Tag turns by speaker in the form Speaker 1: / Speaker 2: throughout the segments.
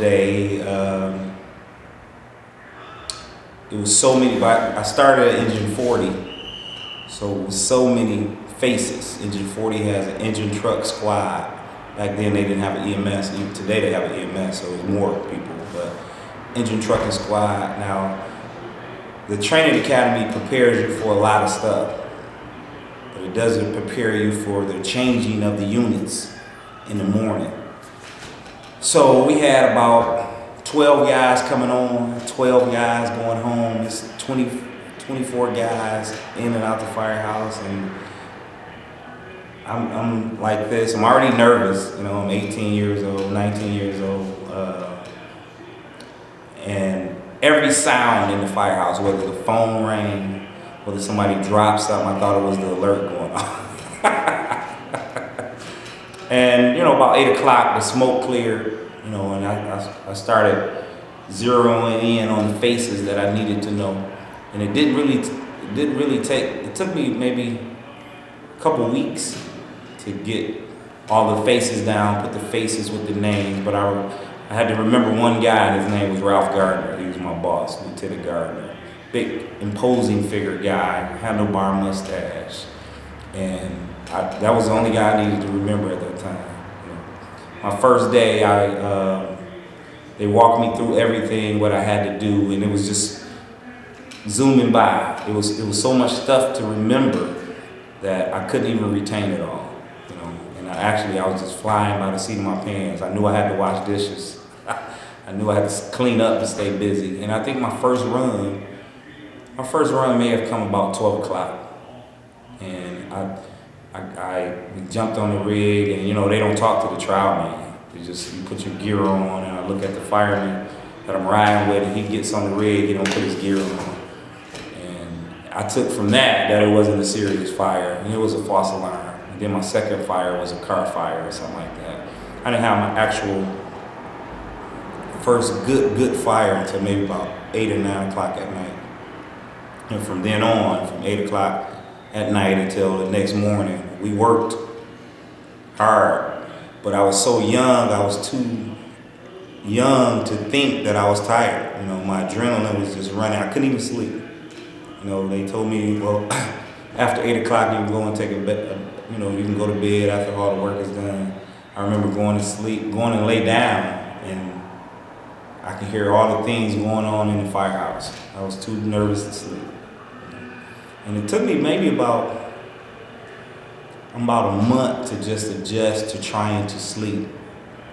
Speaker 1: day, it was so many. I started at engine 40, so it was so many faces. Engine 40 has an engine truck squad. Back then they didn't have an EMS. Even today they have an EMS, so it's more people. But engine trucking squad. Now, the training academy prepares you for a lot of stuff, but it doesn't prepare you for the changing of the units in the morning. So we had about 12 guys coming on, 12 guys going home. It's 24 guys in and out the firehouse, and I'm like this. I'm already nervous. I'm 18 years old, 19 years old, and every sound in the firehouse, whether the phone rang, whether somebody dropped something, I thought it was the alert going on. And about 8 o'clock, the smoke cleared. And I started zeroing in on the faces that I needed to know, and it didn't really take. It took me maybe a couple weeks to get all the faces down, put the faces with the names. But I had to remember one guy, and his name was Ralph Gardner. He was my boss, Lieutenant Gardner, big imposing figure guy, handlebar mustache, and that was the only guy I needed to remember at that time. My first day, they walked me through everything, what I had to do, and it was just zooming by. It was so much stuff to remember that I couldn't even retain it all. And I was just flying by the seat of my pants. I knew I had to wash dishes. I knew I had to clean up and stay busy. And I think my first run may have come about 12 o'clock. And we jumped on the rig, and they don't talk to the trialman. You put your gear on, and I look at the fireman that I'm riding with, and he gets on the rig, he don't put his gear on. And I took from that it wasn't a serious fire, and it was a false alarm. And then my second fire was a car fire or something like that. I didn't have my actual first good fire until maybe about 8 or 9 o'clock at night. And from then on, from 8 o'clock at night until the next morning, we worked hard. But I was so young, I was too young to think that I was tired. My adrenaline was just running. I couldn't even sleep. They told me, well, after 8 o'clock, you can go and take a bed. You can go to bed after all the work is done. I remember going and lay down, and I could hear all the things going on in the firehouse. I was too nervous to sleep. And it took me maybe about a month to just adjust to trying to sleep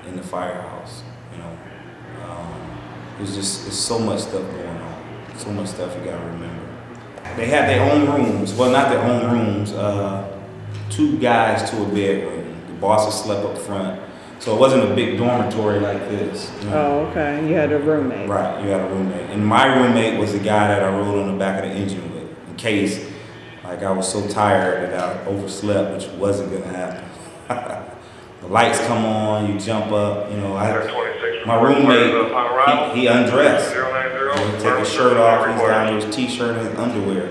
Speaker 1: in the firehouse. It's so much stuff going on. So much stuff you gotta remember. They had their own rooms. Well, not their own rooms. 2 guys to a bedroom. The bosses slept up front. So it wasn't a big dormitory like this.
Speaker 2: Oh, okay. You had a roommate.
Speaker 1: Right, you had a roommate. And my roommate was the guy that I rode on the back of the engine with, in case I was so tired that I overslept, which wasn't gonna happen. The lights come on, you jump up, my roommate, he undressed. He'd take his shirt off, he's down to his t-shirt and his underwear.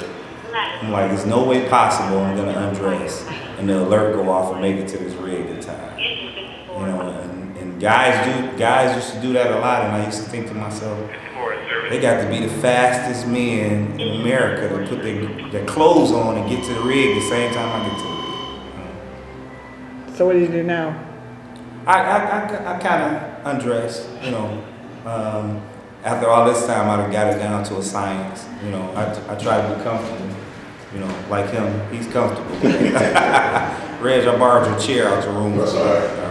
Speaker 1: I'm like, there's no way possible I'm gonna undress and the alert go off and make it to this rig in time. And guys used to do that a lot, and I used to think to myself, they got to be the fastest men in America to put their clothes on and get to the rig the same time I get to the rig.
Speaker 2: So what do you do now?
Speaker 1: I kind of undress, After all this time, I've got it down to a science. I try to be comfortable. Like him, he's comfortable. Reg, I borrowed your chair out your room.
Speaker 3: That's all right.